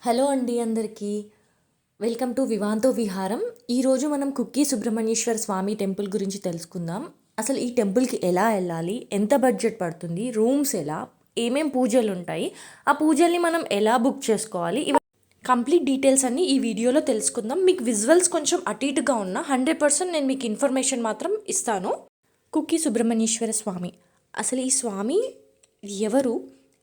Hello అండి అందరికీ. Welcome to వివాంతో విహారం. ఈరోజు మనం కుక్కి సుబ్రహ్మణ్యేశ్వర స్వామి టెంపుల్ గురించి తెలుసుకుందాం. అసలు ఈ టెంపుల్కి ఎలా వెళ్ళాలి, ఎంత బడ్జెట్ పడుతుంది, రూమ్స్ ఎలా, ఏమేం పూజలు ఉంటాయి, ఆ పూజల్ని మనం ఎలా బుక్ చేసుకోవాలి, కంప్లీట్ డీటెయిల్స్ అన్నీ ఈ వీడియోలో తెలుసుకుందాం. మీకు విజువల్స్ కొంచెం అటు ఇటుగా ఉన్నా 100% నేను మీకు ఇన్ఫర్మేషన్ మాత్రం ఇస్తాను. కుక్కి సుబ్రహ్మణ్యేశ్వర స్వామి, అసలు ఈ స్వామి ఎవరు,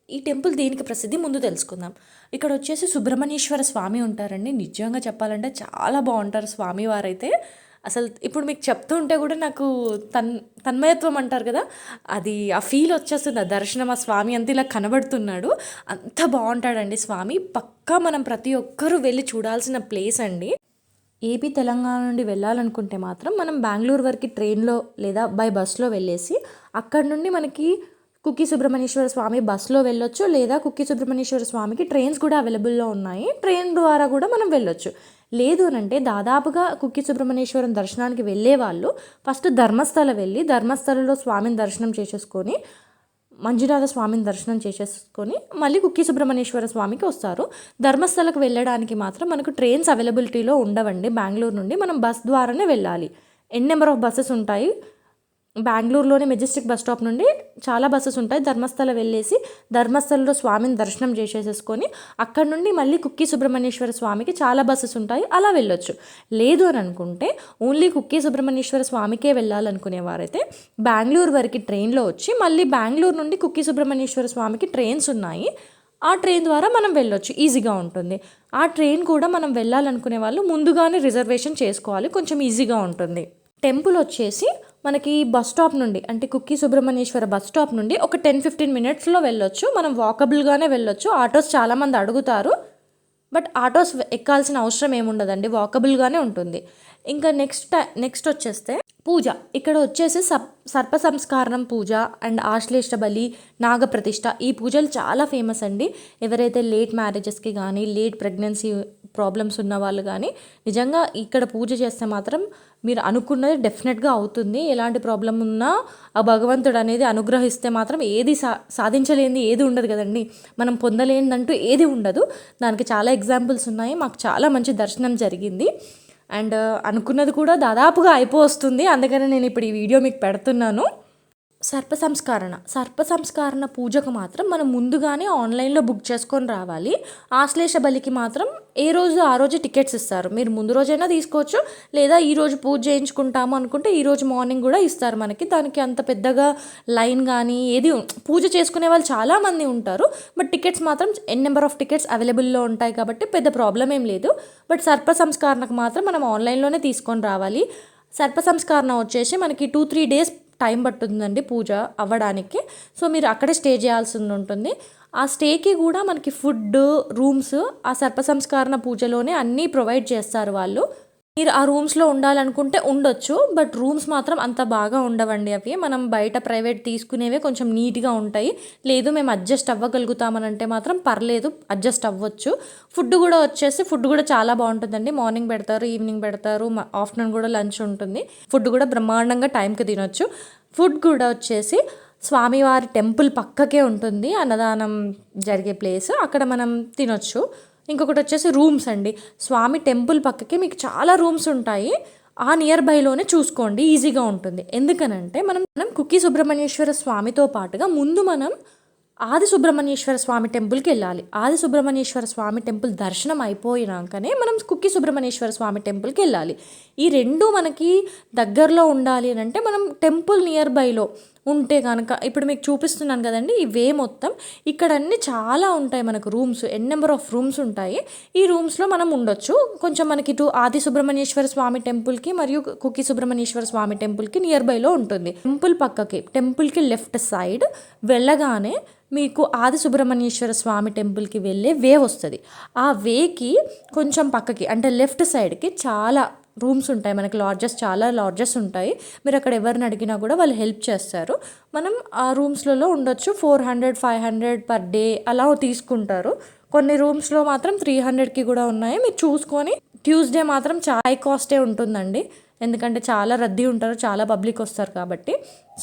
ఈ టెంపుల్ దేనికి ప్రసిద్ధి ముందు తెలుసుకుందాం. ఇక్కడ వచ్చేసి సుబ్రహ్మణ్యేశ్వర స్వామి ఉంటారండి. నిజంగా చెప్పాలంటే చాలా బాగుంటారు స్వామి వారైతే. అసలు ఇప్పుడు మీకు చెప్తూ ఉంటే కూడా నాకు తన్మయత్వం అంటారు కదా, అది ఆ ఫీల్ వచ్చేస్తుంది. ఆ దర్శనం, ఆ స్వామి అంతా ఇలా కనబడుతున్నాడు. అంత బాగుంటాడండి స్వామి. పక్కా మనం ప్రతి ఒక్కరూ వెళ్ళి చూడాల్సిన ప్లేస్ అండి. ఏపీ తెలంగాణ నుండి వెళ్ళాలనుకుంటే మాత్రం మనం బెంగళూరు వరకు ట్రైన్లో లేదా బై బస్లో వెళ్ళేసి అక్కడ నుండి మనకి కుక్కి సుబ్రహ్మణ్యేశ్వర స్వామి బస్సులో వెళ్ళొచ్చు, లేదా కుక్కి సుబ్రహ్మణ్యేశ్వర స్వామికి ట్రైన్స్ కూడా అవైలబుల్లో ఉన్నాయి. ట్రైన్ ద్వారా కూడా మనం వెళ్ళొచ్చు. లేదు అంటే దాదాపుగా కుక్కి సుబ్రహ్మణ్యేశ్వరం దర్శనానికి వెళ్ళే వాళ్ళు ఫస్ట్ ధర్మస్థల వెళ్ళి ధర్మస్థలలో స్వామిని దర్శనం చేసేసుకొని మంజునాథ స్వామిని దర్శనం చేసేసుకొని మళ్ళీ కుక్కి సుబ్రహ్మణ్యేశ్వర స్వామికి వస్తారు. ధర్మస్థలకు వెళ్ళడానికి మాత్రం మనకు ట్రైన్స్ అవైలబిలిటీలో ఉండవండి. బెంగళూరు నుండి మనం బస్ ద్వారానే వెళ్ళాలి. నెంబర్ ఆఫ్ బస్సెస్ ఉంటాయి. బెంగళూరులోని మెజెస్టిక్ బస్ స్టాప్ నుండి చాలా బస్సెస్ ఉంటాయి. ధర్మస్థల వెళ్ళేసి ధర్మస్థలలో స్వామిని దర్శనం చేసేసుకొని అక్కడ నుండి మళ్ళీ కుక్కి సుబ్రహ్మణ్యేశ్వర స్వామికి చాలా బస్సెస్ ఉంటాయి, అలా వెళ్ళొచ్చు. లేదు అని అనుకుంటే ఓన్లీ కుక్కి సుబ్రహ్మణ్యేశ్వర స్వామికే వెళ్ళాలనుకునేవారైతే బెంగళూరు వరకు ట్రైన్లో వచ్చి మళ్ళీ బెంగళూరు నుండి కుక్కి సుబ్రహ్మణ్యేశ్వర స్వామికి ట్రైన్స్ ఉన్నాయి. ఆ ట్రైన్ ద్వారా మనం వెళ్ళొచ్చు, ఈజీగా ఉంటుంది. ఆ ట్రైన్ కూడా మనం వెళ్ళాలనుకునే వాళ్ళు ముందుగానే రిజర్వేషన్ చేసుకోవాలి, కొంచెం ఈజీగా ఉంటుంది. టెంపుల్ వచ్చేసి మనకి బస్ స్టాప్ నుండి, అంటే కుక్కి సుబ్రహ్మణ్యేశ్వర బస్ స్టాప్ నుండి ఒక 10-15 మినిట్స్లో వెళ్ళొచ్చు. మనం వాకబుల్గానే వెళ్ళొచ్చు. ఆటోస్ చాలామంది అడుగుతారు, బట్ ఆటోస్ ఎక్కాల్సిన అవసరం ఏముండదండి, వాకబుల్గానే ఉంటుంది. ఇంకా నెక్స్ట్ వచ్చేస్తే పూజ. ఇక్కడ వచ్చేసి సర్ప సంస్కారం పూజ అండ్ ఆశ్లేష బలి, నాగప్రతిష్ఠ, ఈ పూజలు చాలా ఫేమస్ అండి. ఎవరైతే లేట్ మ్యారేజెస్కి కానీ లేట్ ప్రెగ్నెన్సీ ప్రాబ్లమ్స్ ఉన్న వాళ్ళు కానీ నిజంగా ఇక్కడ పూజ చేస్తే మాత్రం మీరు అనుకున్నది డెఫినెట్గా అవుతుంది. ఎలాంటి ప్రాబ్లం ఉన్నా ఆ భగవంతుడు అనేది అనుగ్రహిస్తే మాత్రం ఏది సాధించలేనిది ఏది ఉండదు కదండి. మనం పొందలేనిదంటూ ఏది ఉండదు. దానికి చాలా ఎగ్జాంపుల్స్ ఉన్నాయి. మాకు చాలా మంచి దర్శనం జరిగింది అండ్ అనుకున్నది కూడా దాదాపుగా అయిపోతుంది. అందుకని నేను ఇప్పుడు ఈ వీడియో మీకు పెడుతున్నాను. సర్ప సంస్కరణ పూజకు మాత్రం మనం ముందుగానే ఆన్లైన్లో బుక్ చేసుకొని రావాలి. ఆశ్లేష బలికి మాత్రం ఏ రోజు ఆ రోజు టికెట్స్ ఇస్తారు. మీరు ముందు రోజైనా తీసుకోవచ్చు, లేదా ఈరోజు పూజ చేయించుకుంటాము అనుకుంటే ఈరోజు మార్నింగ్ కూడా ఇస్తారు మనకి. దానికి అంత పెద్దగా లైన్ కానీ ఏది, పూజ చేసుకునే వాళ్ళు చాలామంది ఉంటారు, బట్ టికెట్స్ మాత్రం నెంబర్ ఆఫ్ టికెట్స్ అవైలబుల్లో ఉంటాయి కాబట్టి పెద్ద ప్రాబ్లం ఏం లేదు. బట్ సర్ప సంస్కరణకు మాత్రం మనం ఆన్లైన్లోనే తీసుకొని రావాలి. సర్ప సంస్కరణ వచ్చేసి మనకి 2-3 డేస్ టైం పడుతుందండి పూజ అవ్వడానికి. సో మీరు అక్కడే స్టే చేయాల్సి ఉంటుంది. ఆ స్టేకి కూడా మనకి ఫుడ్, రూమ్స్ ఆ సర్ప సంస్కరణ పూజలోనే అన్నీ ప్రొవైడ్ చేస్తారు వాళ్ళు. మీరు ఆ రూమ్స్లో ఉండాలనుకుంటే ఉండొచ్చు, బట్ రూమ్స్ మాత్రం అంత బాగా ఉండవండి. అవి మనం బయట ప్రైవేట్ తీసుకునేవే కొంచెం నీట్గా ఉంటాయి. లేదు మేము అడ్జస్ట్ అవ్వగలుగుతామని అంటే మాత్రం పర్లేదు, అడ్జస్ట్ అవ్వచ్చు. ఫుడ్ కూడా చాలా బాగుంటుందండి. మార్నింగ్ పెడతారు, ఈవినింగ్ పెడతారు, ఆఫ్టర్నూన్ కూడా లంచ్ ఉంటుంది. ఫుడ్ కూడా బ్రహ్మాండంగా టైంకి తినొచ్చు. ఫుడ్ కూడా వచ్చేసి స్వామివారి టెంపుల్ పక్కకే ఉంటుంది అన్నదానం జరిగే ప్లేస్, అక్కడ మనం తినొచ్చు. ఇంకొకటి వచ్చేసి రూమ్స్ అండి. స్వామి టెంపుల్ పక్కకి మీకు చాలా రూమ్స్ ఉంటాయి. ఆ నియర్ బైలోనే చూసుకోండి, ఈజీగా ఉంటుంది. ఎందుకనంటే మనం కుక్కి సుబ్రహ్మణ్యేశ్వర స్వామితో పాటుగా ముందు మనం ఆది సుబ్రహ్మణ్యేశ్వర స్వామి టెంపుల్కి వెళ్ళాలి. ఆది సుబ్రహ్మణ్యేశ్వర స్వామి టెంపుల్ దర్శనం అయిపోయినాకనే మనం కుక్కి సుబ్రహ్మణ్యేశ్వర స్వామి టెంపుల్కి వెళ్ళాలి. ఈ రెండు మనకి దగ్గరలో ఉండాలి అని అంటే మనం టెంపుల్ నియర్ బైలో ఉంటే కనుక, ఇప్పుడు మీకు చూపిస్తున్నాను కదండి ఈ వే మొత్తం, ఇక్కడ అన్నీ చాలా ఉంటాయి మనకు రూమ్స్, నెంబర్ ఆఫ్ రూమ్స్ ఉంటాయి. ఈ రూమ్స్లో మనం ఉండొచ్చు. కొంచెం మనకి ఇటు ఆది సుబ్రహ్మణ్యేశ్వర స్వామి టెంపుల్కి మరియు కుక్కి సుబ్రహ్మణ్యేశ్వర స్వామి టెంపుల్కి నియర్ బైలో ఉంటుంది. టెంపుల్కి లెఫ్ట్ సైడ్ వెళ్ళగానే మీకు ఆది సుబ్రహ్మణ్యేశ్వర స్వామి టెంపుల్కి వెళ్ళే వే వస్తుంది. ఆ వేకి కొంచెం పక్కకి అంటే లెఫ్ట్ సైడ్కి చాలా రూమ్స్ ఉంటాయి మనకి, చాలా లాడ్జెస్ ఉంటాయి. మీరు అక్కడ ఎవరిని అడిగినా కూడా వాళ్ళు హెల్ప్ చేస్తారు. మనం ఆ రూమ్స్లలో ఉండొచ్చు. 400-500 పర్ డే అలా తీసుకుంటారు. కొన్ని రూమ్స్లో మాత్రం 300కి కూడా ఉన్నాయి. మీరు చూసుకొని, ట్యూస్డే మాత్రం చాలా హై కాస్టే ఉంటుందండి, ఎందుకంటే చాలా రద్దీ ఉంటారు, చాలా పబ్లిక్ వస్తారు కాబట్టి.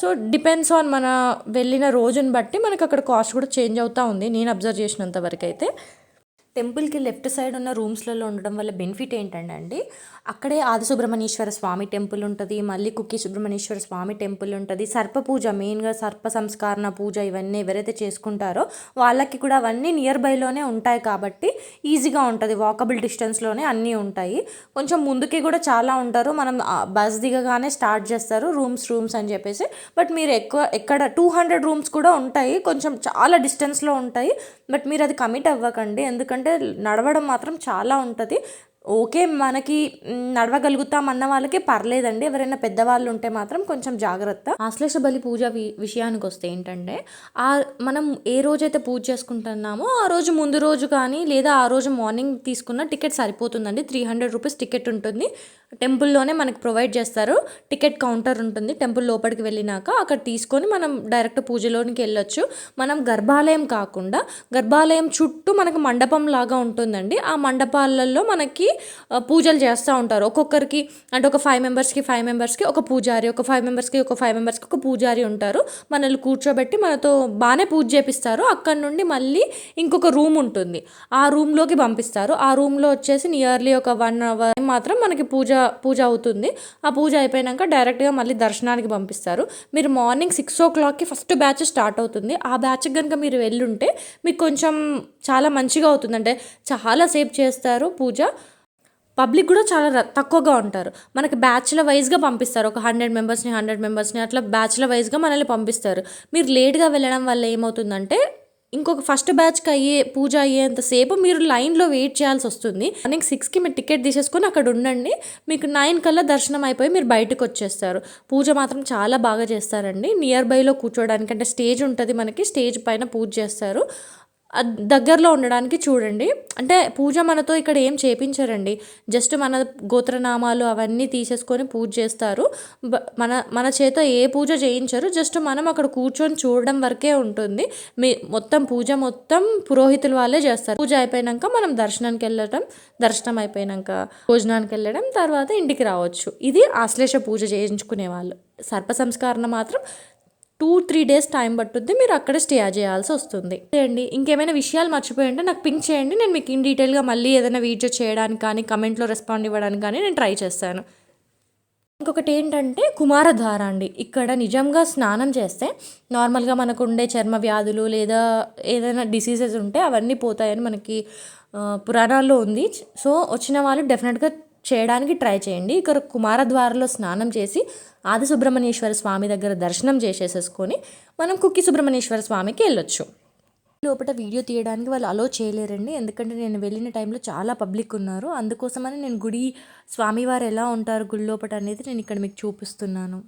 సో డిపెండ్స్ ఆన్ మన వెళ్ళిన రోజుని బట్టి మనకి అక్కడ కాస్ట్ కూడా చేంజ్ అవుతూ ఉంది, నేను అబ్జర్వ్ చేసినంత వరకు అయితే. టెంపుల్కి లెఫ్ట్ సైడ్ ఉన్న రూమ్స్లలో ఉండడం వల్ల బెనిఫిట్ ఏంటంటే అండి, అక్కడే ఆది సుబ్రహ్మణ్యేశ్వర స్వామి టెంపుల్ ఉంటుంది, మళ్ళీ కుక్కి సుబ్రహ్మణ్యేశ్వర స్వామి టెంపుల్ ఉంటుంది, సర్ప పూజ మెయిన్గా సర్ప సంస్కరణ పూజ ఇవన్నీ ఎవరైతే చేసుకుంటారో వాళ్ళకి కూడా అవన్నీ నియర్ బైలోనే ఉంటాయి కాబట్టి ఈజీగా ఉంటుంది, వాకబుల్ డిస్టెన్స్లోనే అన్నీ ఉంటాయి. కొంచెం ముందుకి కూడా చాలా ఉంటారు, మనం బస్ దిగగానే స్టార్ట్ చేస్తారు రూమ్స్ అని చెప్పేసి. బట్ మీరు ఎక్కడ 200 రూమ్స్ కూడా ఉంటాయి, కొంచెం చాలా డిస్టెన్స్లో ఉంటాయి. బట్ మీరు అది కమిట్ అవ్వకండి, ఎందుకంటే నడవడం మాత్రం చాలా ఉంటుంది. ఓకే, మనకి నడవగలుగుతాం అన్న వాళ్ళకి పర్లేదండి, ఎవరైనా పెద్దవాళ్ళు ఉంటే మాత్రం కొంచెం జాగ్రత్త. ఆశ్లేష బలి పూజ విషయానికి వస్తే ఏంటంటే, మనం ఏ రోజైతే పూజ చేసుకుంటున్నామో ఆ రోజు ముందు రోజు కానీ లేదా ఆ రోజు మార్నింగ్ తీసుకున్న టికెట్ సరిపోతుందండి. 300 రూపీస్ టికెట్ ఉంటుంది, టెంపుల్లోనే మనకి ప్రొవైడ్ చేస్తారు. టికెట్ కౌంటర్ ఉంటుంది టెంపుల్ లోపలికి వెళ్ళినాక, అక్కడ తీసుకొని మనం డైరెక్ట్ పూజలోనికి వెళ్ళొచ్చు. మనం గర్భాలయం కాకుండా గర్భాలయం చుట్టూ మనకు మండపం లాగా ఉంటుందండి, ఆ మండపాలలో మనకి పూజలు చేస్తూ ఉంటారు. ఒక్కొక్కరికి అంటే ఒక 5 మెంబర్స్కి ఒక పూజారి, ఒక 5 మెంబర్స్కి ఒక పూజారి ఉంటారు. మనల్ని కూర్చోబెట్టి మనతో బాగానే పూజ చేపిస్తారు. అక్కడ నుండి మళ్ళీ ఇంకొక రూమ్ ఉంటుంది, ఆ రూమ్లోకి పంపిస్తారు. ఆ రూమ్లో వచ్చేసి నియర్లీ ఒక 1 అవర్ మాత్రం మనకి పూజ అవుతుంది. ఆ పూజ అయిపోయాక డైరెక్ట్గా మళ్ళీ దర్శనానికి పంపిస్తారు. మీరు మార్నింగ్ 6 o'clockకి ఫస్ట్ బ్యాచ్ స్టార్ట్ అవుతుంది. ఆ బ్యాచ్కి కనుక మీరు వెళ్ళుంటే మీకు కొంచెం చాలా మంచిగా అవుతుంది, అంటే చాలాసేపు చేస్తారు పూజ. పబ్లిక్ కూడా చాలా తక్కువగా ఉంటారు. మనకి బ్యాచ్ల వైజ్గా పంపిస్తారు, ఒక 100 మెంబర్స్ని అట్లా బ్యాచ్ల వైజ్గా మనల్ని పంపిస్తారు. మీరు లేట్గా వెళ్ళడం వల్ల ఏమవుతుందంటే, ఇంకొక ఫస్ట్ బ్యాచ్కి పూజ అయ్యేంతసేపు మీరు లైన్లో వెయిట్ చేయాల్సి వస్తుంది. మార్నింగ్ 6కి మీరు టికెట్ తీసేసుకొని అక్కడ ఉండండి, మీకు 9 కల్లా దర్శనం అయిపోయి మీరు బయటకు వచ్చేస్తారు. పూజ మాత్రం చాలా బాగా చేస్తారండి. నియర్ బైలో కూర్చోడానికి అంటే స్టేజ్ ఉంటుంది మనకి, స్టేజ్ పైన పూజ చేస్తారు. దగ్గరలో ఉండడానికి చూడండి. అంటే పూజ మనతో ఇక్కడ ఏం చేపించరండి, జస్ట్ మన గోత్రనామాలు అవన్నీ తీసేసుకొని పూజ చేస్తారు. మన చేత ఏ పూజ చేయించరు, జస్ట్ మనం అక్కడ కూర్చొని చూడడం వరకే ఉంటుంది. పూజ మొత్తం పురోహితుల వాళ్ళే చేస్తారు. పూజ అయిపోయాక మనం దర్శనం అయిపోయాక భోజనానికి వెళ్ళడం, తర్వాత ఇంటికి రావచ్చు. ఇది ఆశ్లేష పూజ చేయించుకునే వాళ్ళు. సర్ప సంస్కరణ మాత్రం 2-3 days టైం పట్టుద్ది, మీరు అక్కడే స్టే చేయాల్సి వస్తుంది అండి. ఇంకేమైనా విషయాలు మర్చిపోయింటే నాకు పింక్ చేయండి, నేను మీకు ఇన్ డీటెయిల్గా మళ్ళీ ఏదైనా వీడియో చేయడానికి కానీ కమెంట్లో రెస్పాండ్ ఇవ్వడానికి కానీ నేను ట్రై చేస్తాను. ఇంకొకటి ఏంటంటే కుమారధార అండి. ఇక్కడ నిజంగా స్నానం చేస్తే నార్మల్గా మనకు ఉండే చర్మ వ్యాధులు లేదా ఏదైనా డిసీజెస్ ఉంటే అవన్నీ పోతాయని మనకి పురాణాల్లో ఉంది. సో వచ్చిన వాళ్ళు డెఫినెట్గా చేయడానికి ట్రై చేయండి. ఇక్కడ కుమారద్వారలో స్నానం చేసి ఆది సుబ్రహ్మణ్యేశ్వర స్వామి దగ్గర దర్శనం చేసేసుకొని మనం కుక్కి సుబ్రహ్మణ్యేశ్వర స్వామికి వెళ్ళొచ్చు. లోపల వీడియో తీయడానికి వాళ్ళు అలో చేయలేరండి, ఎందుకంటే నేను వెళ్ళిన టైంలో చాలా పబ్లిక్ ఉన్నారు. అందుకోసమని నేను స్వామివారు ఎలా ఉంటారు గుడి లోపల అనేది నేను ఇక్కడ మీకు చూపిస్తున్నాను.